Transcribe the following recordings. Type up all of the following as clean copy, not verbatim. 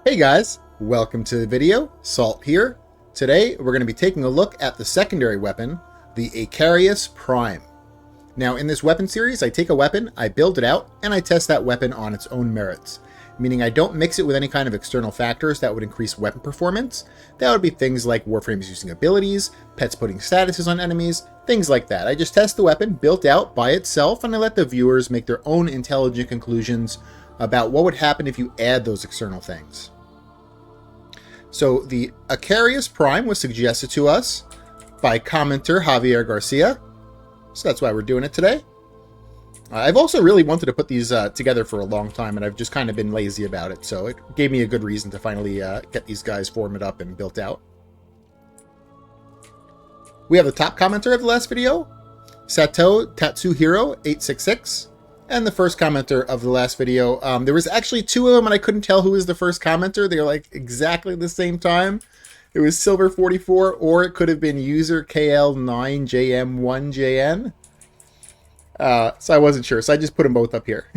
Hey guys, welcome to the video. Salt here. Today we're going to be taking a look at the secondary weapon, the Akarius Prime. Now in this weapon series, I take a weapon, I build it out, and I test that weapon on its own merits. Meaning I don't mix it with any kind of external factors that would increase weapon performance. That would be things like Warframes using abilities, pets putting statuses on enemies, things like that. I just test the weapon built out by itself and I let the viewers make their own intelligent conclusions about what would happen if you add those external things. So the Akarius Prime was suggested to us by commenter Javier Garcia. So that's why we're doing it today. I've also really wanted to put these together for a long time, and I've just kind of been lazy about it. So it gave me a good reason to finally get these guys formed up and built out. We have the top commenter of the last video, Sato Tatsuhiro 866. And the first commenter of the last video. There was actually two of them, and I couldn't tell who was the first commenter. They were like exactly the same time. It was Silver44, or it could have been user KL9JM1JN. So I wasn't sure, so I just put them both up here.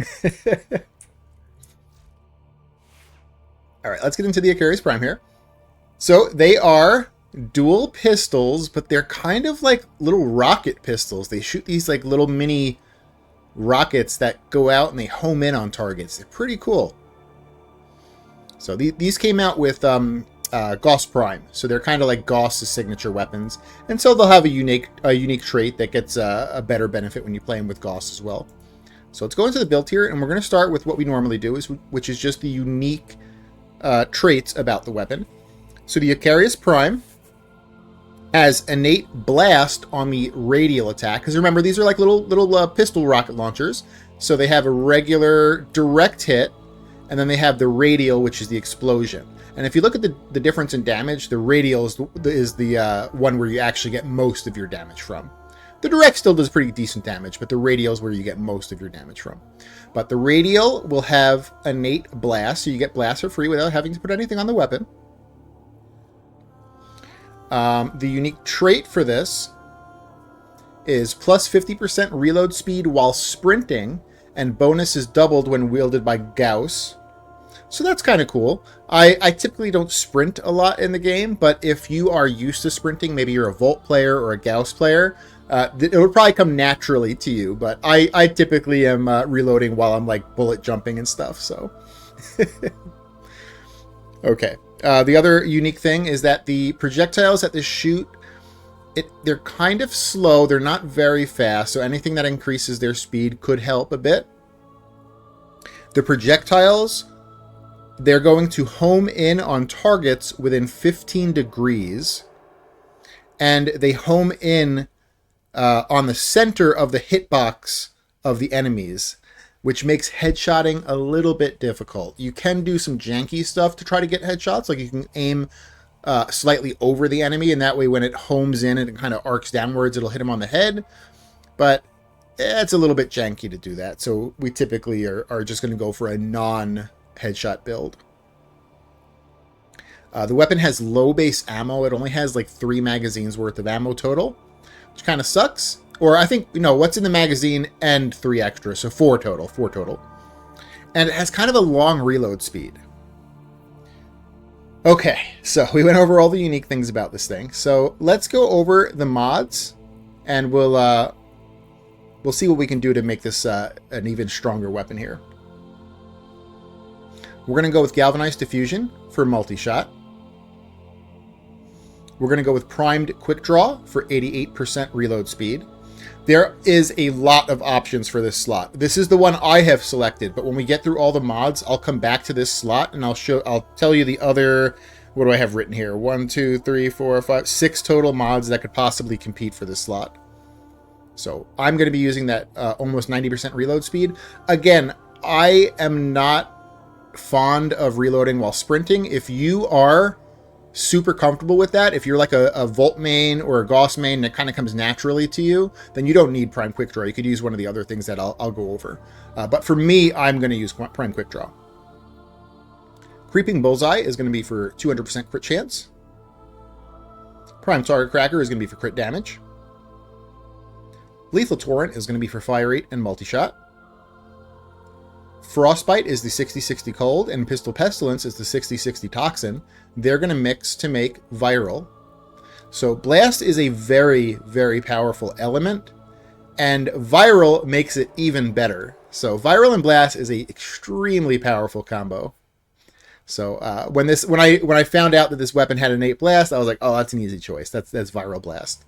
All right, let's get into the Akarius Prime here. So they are dual pistols, but they're kind of like little rocket pistols. They shoot these like little mini rockets that go out and they home in on targets. They're pretty cool. So these came out with Gauss Prime, so they're kind of like Gauss's signature weapons, and so they'll have a unique trait that gets a better benefit when you play them with Gauss as well. So let's go into the build here, and we're going to start with what we normally do, which is just the unique traits about the weapon. So the Akarius Prime has innate blast on the radial attack, because remember, these are like little pistol rocket launchers. So they have a regular direct hit, and then they have the radial, which is the explosion. And if you look at the difference in damage, the radial is the one where you actually get most of your damage from. The direct still does pretty decent damage, but the radial is where you get most of your damage from. But the radial will have innate blast, so you get blast for free without having to put anything on the weapon. The unique trait for this is plus 50% reload speed while sprinting, and bonus is doubled when wielded by Gauss. So that's kind of cool. I typically don't sprint a lot in the game, but if you are used to sprinting, maybe you're a Volt player or a Gauss player, it would probably come naturally to you. But I typically am reloading while I'm like bullet jumping and stuff. So okay. The other unique thing is that the projectiles that this shoot, they're kind of slow. They're not very fast, so anything that increases their speed could help a bit. The projectiles, they're going to home in on targets within 15 degrees, and they home in on the center of the hitbox of the enemies, which makes headshotting a little bit difficult. You can do some janky stuff to try to get headshots, like you can aim slightly over the enemy, and that way when it homes in and it kind of arcs downwards, it'll hit him on the head. But it's a little bit janky to do that, so we typically are just going to go for a non-headshot build. The weapon has low base ammo. It only has like 3 magazines worth of ammo total, which kind of sucks. Or I think, what's in the magazine and 3 extra, so 4 total. And it has kind of a long reload speed. Okay, so we went over all the unique things about this thing. So let's go over the mods, and we'll see what we can do to make this an even stronger weapon here. We're going to go with Galvanized Diffusion for multi-shot. We're going to go with Primed Quick Draw for 88% reload speed. There is a lot of options for this slot. This is the one I have selected, but when we get through all the mods, I'll come back to this slot and I'll tell you the other, what do I have written here? 1, 2, 3, 4, 5, 6 total mods that could possibly compete for this slot. So I'm going to be using that almost 90% reload speed. Again, I am not fond of reloading while sprinting. If you are super comfortable with that, if you're like a Volt main or a Gauss main that kind of comes naturally to you, then you don't need Prime Quick Draw. You could use one of the other things that I'll go over. But for me, I'm going to use Prime Quick Draw. Creeping Bullseye is going to be for 200% crit chance. Prime Target Cracker is going to be for crit damage. Lethal Torrent is going to be for fire rate and multi-shot. Frostbite is the 60-60 cold, and Pistol Pestilence is the 60-60 toxin. They're going to mix to make viral. So Blast is a very, very powerful element, and viral makes it even better. So viral and Blast is a extremely powerful combo. So when I found out that this weapon had innate Blast, I was like, oh, that's an easy choice. That's viral Blast.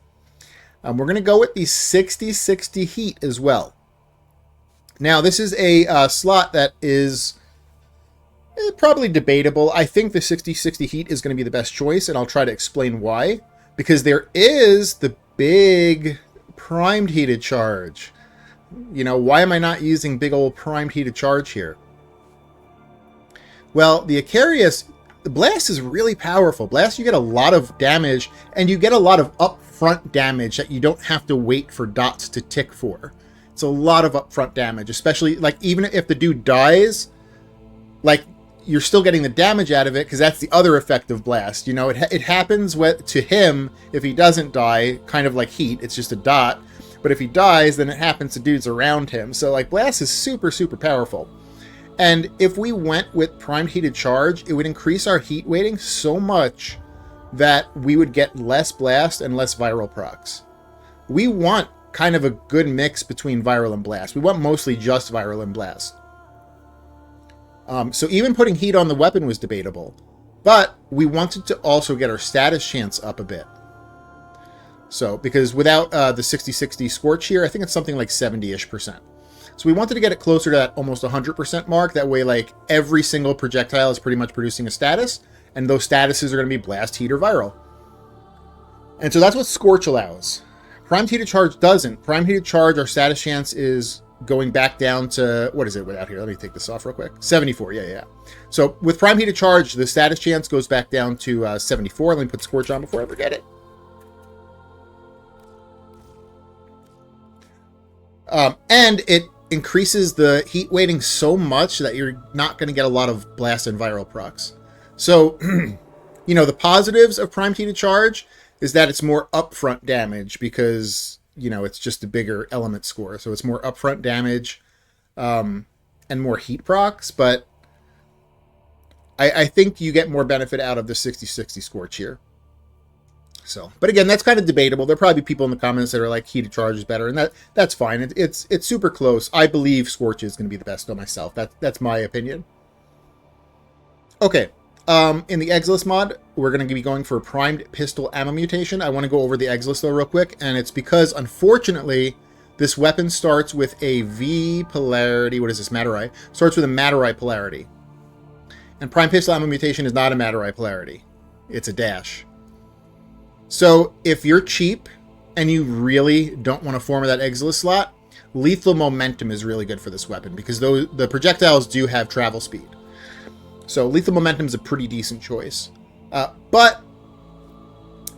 We're going to go with the 60-60 heat as well. Now, this is a slot that is probably debatable. I think the 60-60 heat is going to be the best choice, and I'll try to explain why. Because there is the big primed heated charge. You know, why am I not using big old primed heated charge here? Well, the Akarius, the Blast is really powerful. Blast, you get a lot of damage, and you get a lot of upfront damage that you don't have to wait for dots to tick for. It's a lot of upfront damage, especially, like, even if the dude dies, like, you're still getting the damage out of it, because that's the other effect of Blast. You know, it happens to him if he doesn't die, kind of like Heat. It's just a dot. But if he dies, then it happens to dudes around him. So, like, Blast is super, super powerful. And if we went with Primed Heated Charge, it would increase our heat weighting so much that we would get less Blast and less viral procs. We want kind of a good mix between viral and Blast. We want mostly just viral and Blast. So even putting heat on the weapon was debatable, but we wanted to also get our status chance up a bit. So, because without the 60-60 Scorch here, I think it's something like 70-ish%. So we wanted to get it closer to that almost 100% mark. That way, like, every single projectile is pretty much producing a status, and those statuses are going to be Blast, Heat, or Viral. And so that's what Scorch allows. Primed Heated Charge doesn't. Primed Heated Charge, our status chance is going back down to, what is it without here? Let me take this off real quick. 74, yeah. So with Primed Heated Charge, the status chance goes back down to 74. Let me put Scorch on before I forget it. And it increases the heat weighting so much that you're not going to get a lot of Blast and Viral procs. So, you know, the positives of Primed Heated Charge is that it's more upfront damage because, you know, it's just a bigger element score. So it's more upfront damage and more heat procs. But I think you get more benefit out of the 60-60 Scorch here. So, but again, that's kind of debatable. There'll probably be people in the comments that are like Heated Charge is better, and that's fine. It's super close. I believe Scorch is going to be the best on myself. That's my opinion. Okay. In the Exilis mod, we're going to be going for Primed Pistol Ammo Mutation. I want to go over the Exilis though real quick, and it's because, unfortunately, this weapon starts with a V polarity. What is this? Materai. Starts with a Materai polarity. And Primed Pistol Ammo Mutation is not a Materai polarity. It's a dash. So if you're cheap and you really don't want to form that Exilis slot, Lethal Momentum is really good for this weapon because the projectiles do have travel speed. So Lethal Momentum is a pretty decent choice. But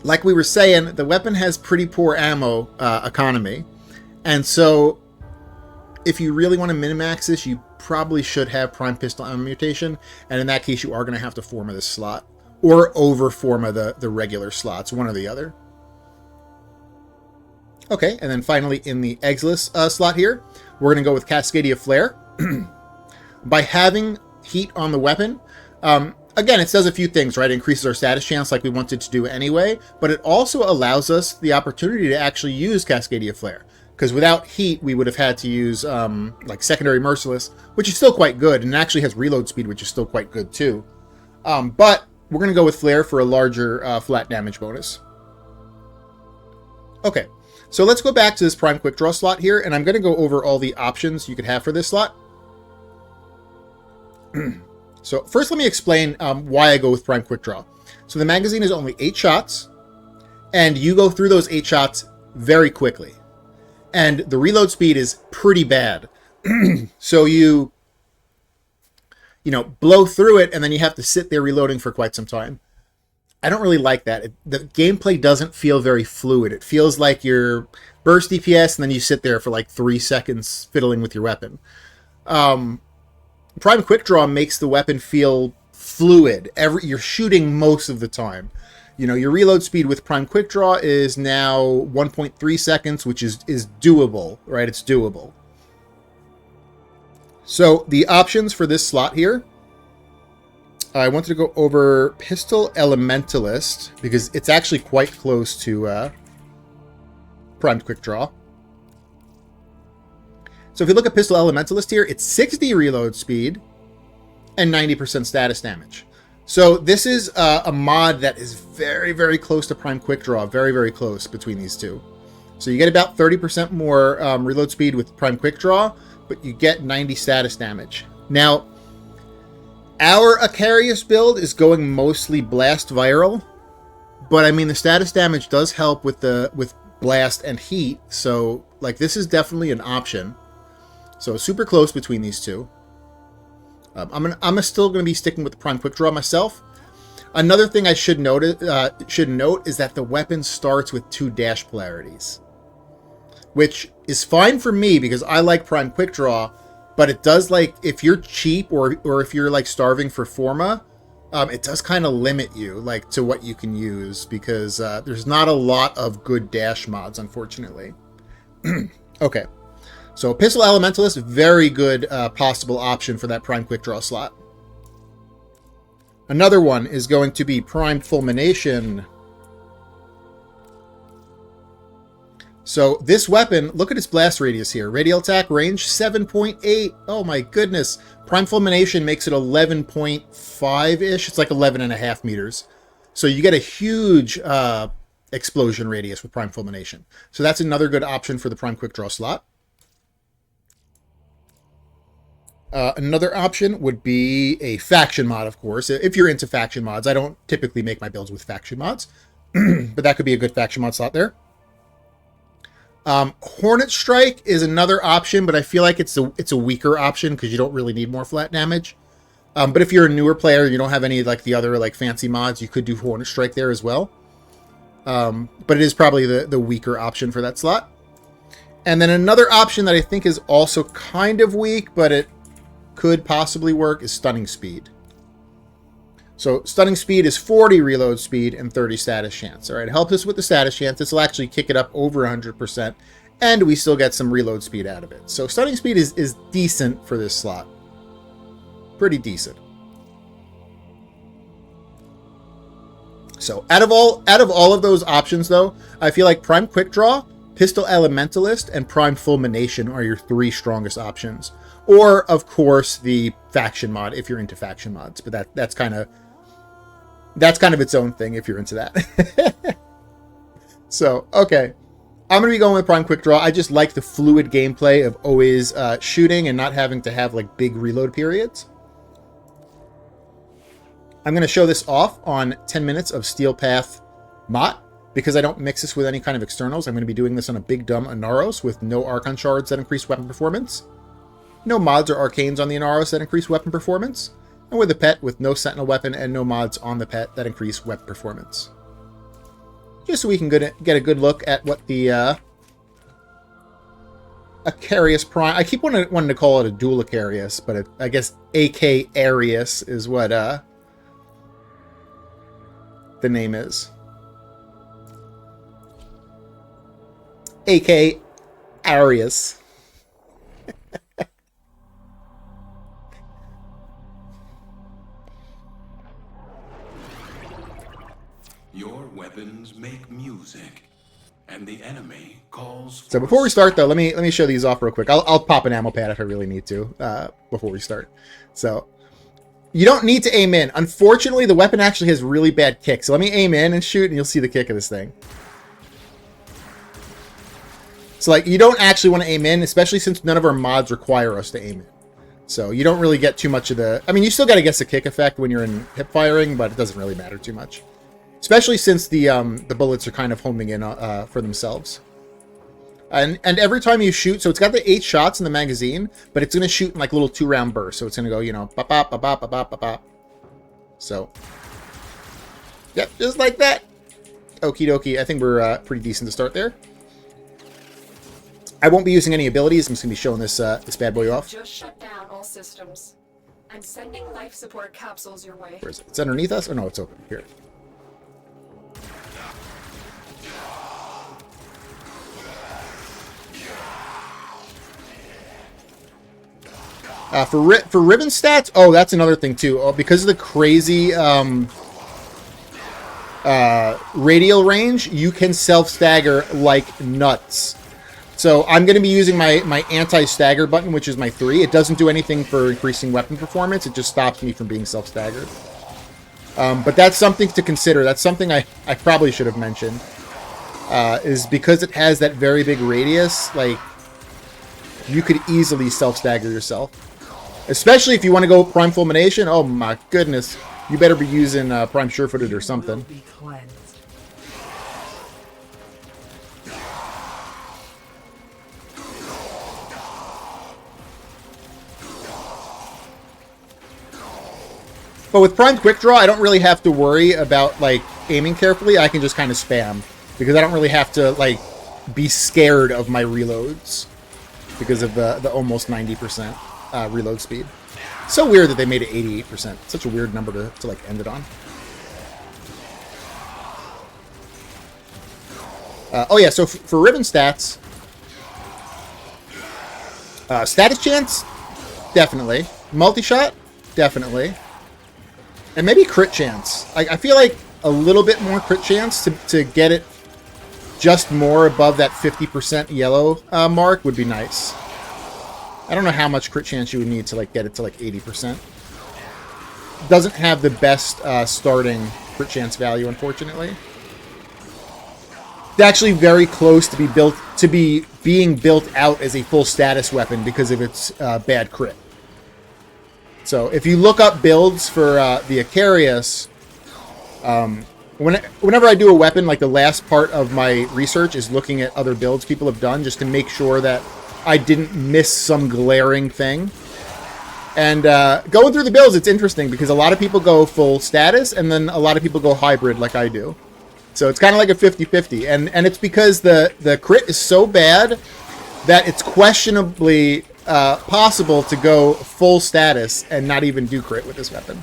like we were saying, the weapon has pretty poor ammo economy. And so if you really want to min-max this, you probably should have Prime Pistol Ammo Mutation. And in that case, you are going to have to forma this slot. Or over forma the regular slots, one or the other. Okay, and then finally in the Exilis slot here, we're going to go with Cascadia Flare. By having heat on the weapon, again, it does a few things, right? It increases our status chance like we wanted to do anyway, but it also allows us the opportunity to actually use Cascadia Flare. Because without heat, we would have had to use like Secondary Merciless, which is still quite good, and it actually has reload speed, which is still quite good too. But we're going to go with Flare for a larger flat damage bonus. Okay, so let's go back to this Prime Quick Draw slot here, and I'm going to go over all the options you could have for this slot. So first let me explain why I go with Prime Quick Draw. So the magazine is only 8 shots, and you go through those 8 shots very quickly. And the reload speed is pretty bad. So you blow through it, and then you have to sit there reloading for quite some time. I don't really like that. The gameplay doesn't feel very fluid. It feels like you're burst DPS, and then you sit there for like 3 seconds fiddling with your weapon. Prime Quick Draw makes the weapon feel fluid. You're shooting most of the time. Your reload speed with Prime Quick Draw is now 1.3 seconds, which is doable, right? It's doable. So the options for this slot here, I wanted to go over Pistol Elementalist because it's actually quite close to Primed Quick Draw. So if you look at Pistol Elementalist here, it's 60 reload speed and 90% status damage. So this is a mod that is very, very close to Prime Quick Draw. Very, very close between these two. So you get about 30% more reload speed with Prime Quick Draw, but you get 90 status damage. Now, our Akarius build is going mostly Blast Viral, but I mean the status damage does help with Blast and Heat, so like this is definitely an option. So super close between these two. I'm still going to be sticking with the Prime Quick Draw myself. Another thing I should note is that the weapon starts with 2 dash polarities, which is fine for me because I like Prime Quick Draw, but it does, like, if you're cheap or if you're like starving for Forma, it does kind of limit you like to what you can use because there's not a lot of good dash mods, unfortunately. Okay. So Pistol Elementalist, very good possible option for that Prime Quick Draw slot. Another one is going to be Prime Fulmination. So this weapon, look at its blast radius here. Radial attack range 7.8. Oh my goodness. Prime Fulmination makes it 11.5-ish. It's like 11.5 meters. So you get a huge explosion radius with Prime Fulmination. So that's another good option for the Prime Quick Draw slot. Another option would be a faction mod, of course. If you're into faction mods, I don't typically make my builds with faction mods, but that could be a good faction mod slot there. Hornet Strike is another option, but I feel like it's a weaker option because you don't really need more flat damage. But if you're a newer player, you don't have any like the other like fancy mods, you could do Hornet Strike there as well. But it is probably the weaker option for that slot. And then another option that I think is also kind of weak, but it could possibly work, is Stunning Speed. So Stunning Speed is 40 reload speed and 30 status chance. All right, it helps us with the status chance. This will actually kick it up over 100%, and we still get some reload speed out of it. So Stunning Speed is decent for this slot. Pretty decent. So out of all of those options, though, I feel like Prime Quick Draw, Pistol Elementalist, and Prime Fulmination are your 3 strongest options. Or, of course, the faction mod if you're into faction mods. But that's kind of its own thing if you're into that. So, okay. I'm going to be going with Prime Quick Draw. I just like the fluid gameplay of always shooting and not having to have like big reload periods. I'm going to show this off on 10 minutes of Steel Path Mott. Because I don't mix this with any kind of externals, I'm going to be doing this on a big dumb Inaros with no Archon shards that increase weapon performance. No mods or arcanes on the Inaros that increase weapon performance, and with a pet with no sentinel weapon and no mods on the pet that increase weapon performance. Just so we can get a good look at what the Akarius Prime... I keep wanting to call it a dual Akarius, but I guess Akarius is what the name is. Akarius. Your weapons make music, and the enemy calls. So before we start, though, let me show these off real quick. I'll pop an ammo pad if I really need to before we start. So you don't need to aim in. Unfortunately, the weapon actually has really bad kick. So let me aim in and shoot, and you'll see the kick of this thing. So like you don't actually want to aim in, especially since none of our mods require us to aim in. So you don't really get too much of the... I mean, you still got to guess the kick effect when you're in hip firing, but it doesn't really matter too much. Especially since the bullets are kind of homing in for themselves. And every time you shoot, so it's got the 8 shots in the magazine, but it's going to shoot in like little 2-round bursts. So it's going to go, you know, bop, bop, bop, bop, bop, bop, bop. So, yep, just like that. Okie dokie. I think we're pretty decent to start there. I won't be using any abilities. I'm just going to be showing this this bad boy off. Just shut down all systems. I'm sending life support capsules your way. Where is it? It's underneath us? Or no, it's open. Here. For ribbon stats, oh, that's another thing too. Oh, because of the crazy radial range, you can self-stagger like nuts. So I'm going to be using my anti-stagger button, which is my 3. It doesn't do anything for increasing weapon performance. It just stops me from being self-staggered. But that's something to consider. That's something I probably should have mentioned. Is because it has that very big radius, like, you could easily self-stagger yourself. Especially if you want to go Prime Fulmination. Oh my goodness. You better be using Prime Surefooted or something. But with Prime Quick Draw, I don't really have to worry about, like, aiming carefully. I can just kind of spam. Because I don't really have to, like, be scared of my reloads. Because of the almost 90% reload speed. So weird that they made it 88%. Such a weird number to like, end it on. Oh, yeah, so for ribbon stats... status chance? Definitely. Multi-shot? Definitely. And maybe crit chance. I feel like a little bit more crit chance to get it just more above that 50% yellow mark would be nice. I don't know how much crit chance you would need to like get it to like 80%. Doesn't have the best starting crit chance value, unfortunately. It's actually very close to being built out as a full status weapon because of its bad crit. So if you look up builds for the Akarius, whenever I do a weapon, like the last part of my research is looking at other builds people have done just to make sure that I didn't miss some glaring thing. And going through the builds, it's interesting because a lot of people go full status and then a lot of people go hybrid like I do. So it's kind of like a 50-50. And it's because the crit is so bad that it's questionably possible to go full status and not even do crit with this weapon.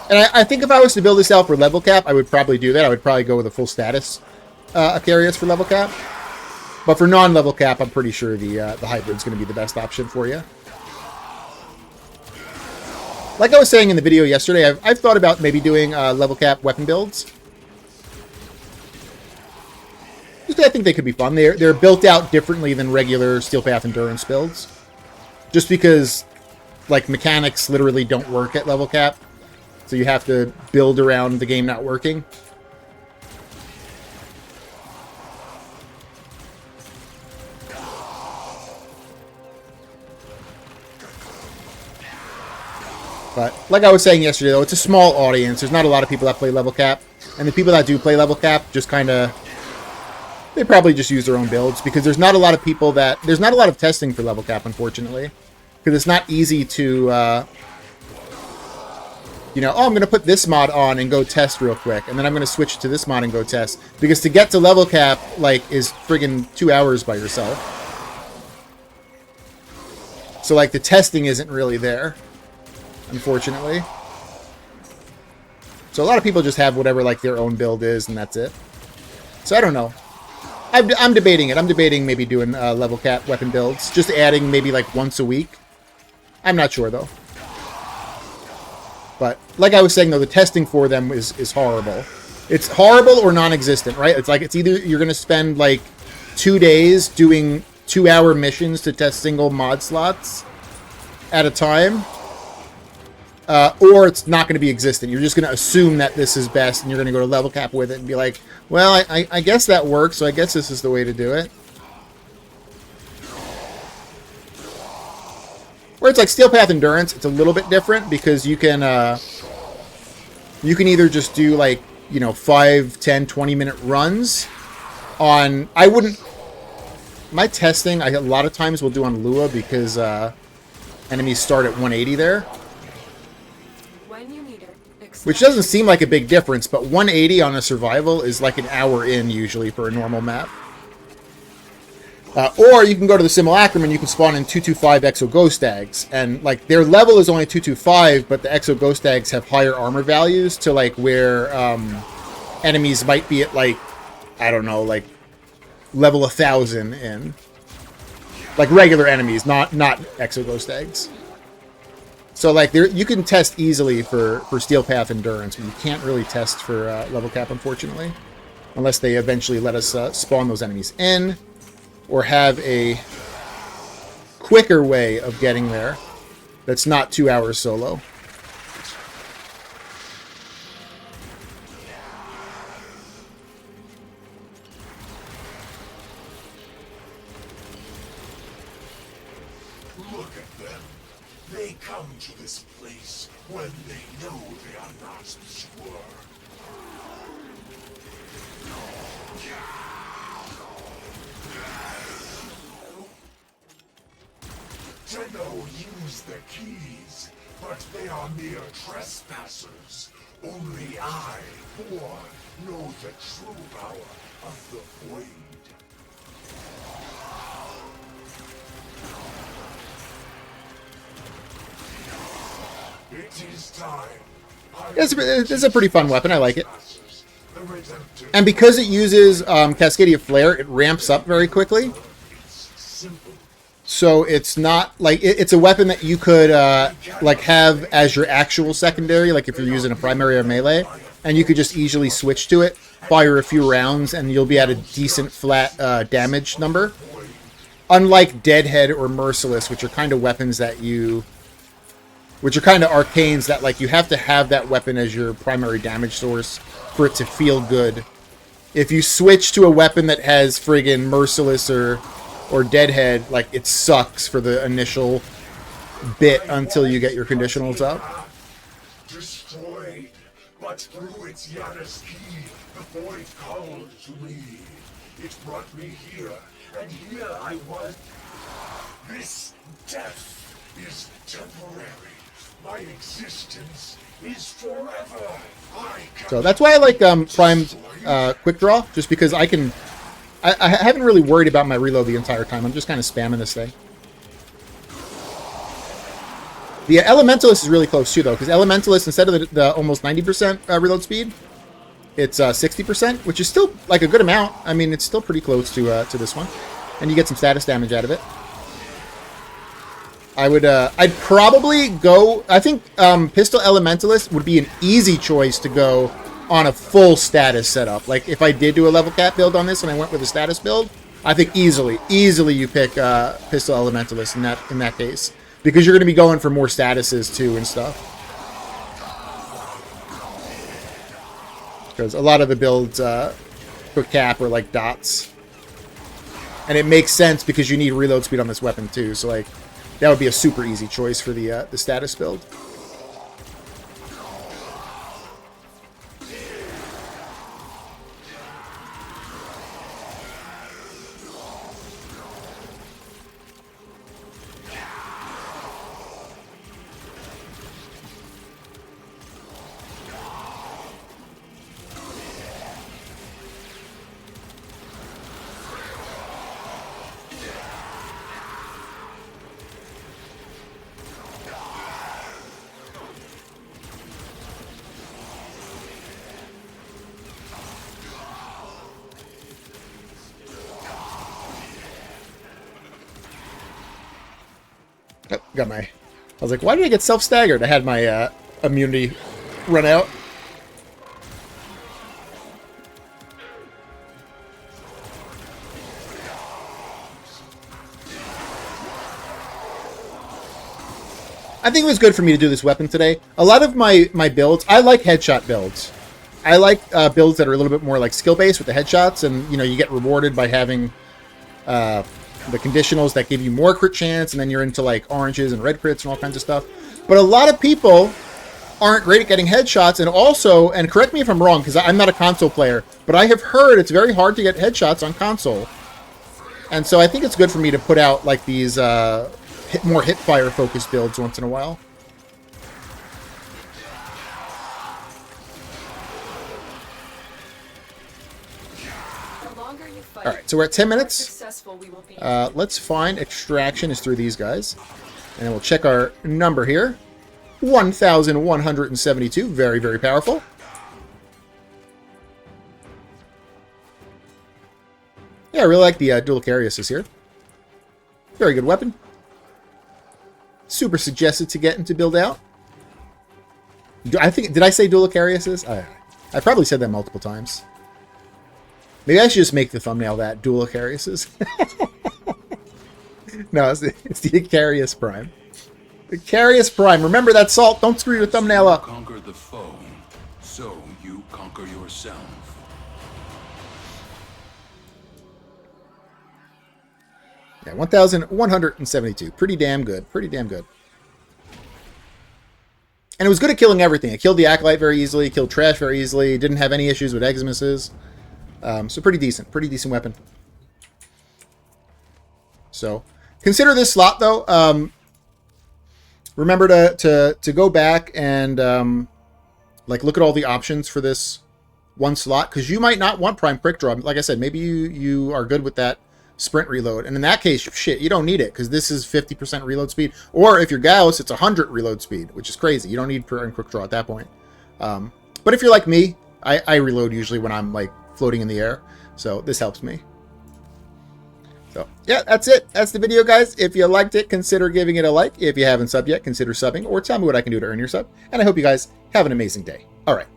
And I think if I was to build this out for level cap, I would probably do that. I would probably go with a full status Akarius for level cap. But for non-level cap, I'm pretty sure the hybrid's going to be the best option for you. Like I was saying in the video yesterday, I've thought about maybe doing level cap weapon builds. Just I think they could be fun. They're built out differently than regular Steel Path Endurance builds. Just because, like, mechanics literally don't work at level cap. So you have to build around the game not working. But like I was saying yesterday, though, it's a small audience. There's not a lot of people that play level cap. And the people that do play level cap just kind of... They probably just use their own builds. Because there's not a lot of people that... There's not a lot of testing for level cap, unfortunately. Because it's not easy to... you know, oh, I'm going to put this mod on and go test real quick. And then I'm going to switch to this mod and go test. Because to get to level cap, like, is friggin' 2 hours by yourself. So, like, the testing isn't really there. Unfortunately. So a lot of people just have whatever, like, their own build is, and that's it. So I don't know. I'm debating it. I'm debating maybe doing level cap weapon builds. Just adding maybe, like, once a week. I'm not sure, though. But, like I was saying, though, the testing for them is horrible. It's horrible or non-existent, right? It's like, it's either you're going to spend, like, 2 days doing 2-hour missions to test single mod slots at a time, or it's not going to be existent. You're just going to assume that this is best, and you're going to go to level cap with it and be like, well, I guess that works, so I guess this is the way to do it. Where it's like Steel Path Endurance, it's a little bit different because you can either just do, like, you know, 5, 10, 20-minute runs on... I wouldn't... My testing, a lot of times will do on Lua because enemies start at 180 there. When you need it, Which doesn't seem like a big difference, but 180 on a survival is like an hour in usually for a normal map. Or you can go to the Simulacrum and you can spawn in 225 Exo Ghost Eggs. And, like, their level is only 225, but the Exo Ghost Eggs have higher armor values to, like, where enemies might be at, like, I don't know, like, level 1,000 in. Like, regular enemies, not Exo Ghost Eggs. So, like, there you can test easily for Steel Path Endurance, but you can't really test for level cap, unfortunately. Unless they eventually let us spawn those enemies in, or have a quicker way of getting there that's not 2 hours solo. Look at them. They come to this place when they know they are not secure. Tenno use the keys, but they are mere trespassers. Only I, Born, know the true power of the Void. It is time. It's a pretty fun weapon. I like it. And because it uses Cascadia Flare, it ramps up very quickly. So it's not like it's a weapon that you could like have as your actual secondary, like if you're using a primary or melee, and you could just easily switch to it, fire a few rounds, and you'll be at a decent flat damage number. Unlike Deadhead or Merciless, which are kind of weapons that which are kind of arcanes that like you have to have that weapon as your primary damage source for it to feel good. If you switch to a weapon that has friggin' Merciless or Deadhead, like, it sucks for the initial bit until you get your conditionals up. Destroyed, but through its Yana's key, the Void called to me. It brought me here, and here I was. This death is temporary. My existence is forever. So that's why I like primed quick draw, just because I haven't really worried about my reload the entire time. I'm just kind of spamming this thing. The Elementalist is really close too, though, because Elementalist, instead of the almost 90% reload speed, it's 60%, which is still like a good amount. I mean, it's still pretty close to this one, and you get some status damage out of it. I'd probably go. I think Pistol Elementalist would be an easy choice to go on a full status setup. Like, if I did do a level cap build on this and I went with a status build, I think easily you pick Pistol Elementalist in that case, because you're going to be going for more statuses too and stuff. Because a lot of the builds for cap are like dots, and it makes sense because you need reload speed on this weapon too. So like, that would be a super easy choice for the status build. I was like, why did I get self-staggered? I had my immunity run out. I think it was good for me to do this weapon today. A lot of my builds, I like headshot builds. I like builds that are a little bit more like skill-based with the headshots, and you get rewarded by having the conditionals that give you more crit chance, and then you're into like oranges and red crits and all kinds of stuff. But a lot of people aren't great at getting headshots, and also, and correct me if I'm wrong, because I'm not a console player, but I have heard it's very hard to get headshots on console. And so I think it's good for me to put out like these more hip-fire focused builds once in a while. fight. All right, so we're at 10 The more minutes. successful we will be. Let's find extraction is through these guys. And then we'll check our number here. 1,172. Very, very powerful. Yeah, I really like the dual Akarius here. Very good weapon. Super suggested to get into build out. Did I say dual Akarius? I probably said that multiple times. Maybe I should just make the thumbnail that dual Akarius. No, it's the Akarius Prime. Akarius Prime. Remember that, Salt. Don't screw your thumbnail up. Conquer the foe, so you conquer yourself. Yeah, 1,172. Pretty damn good. Pretty damn good. And it was good at killing everything. It killed the Acolyte very easily, killed Trash very easily, didn't have any issues with Eximuses. So pretty decent. Pretty decent weapon. So consider this slot, though. Remember to go back and like look at all the options for this one slot, because you might not want Prime Quick Draw. Like I said, maybe you are good with that sprint reload, and in that case, shit, you don't need it, because this is 50% reload speed. Or if you're Gauss, it's 100 reload speed, which is crazy. You don't need Prime Quick Draw at that point. But if you're like me, I reload usually when I'm like floating in the air, so this helps me. So yeah, that's it. That's the video, guys. If you liked it, consider giving it a like. If you haven't subbed yet, consider subbing, or tell me what I can do to earn your sub. And I hope you guys have an amazing day. All right.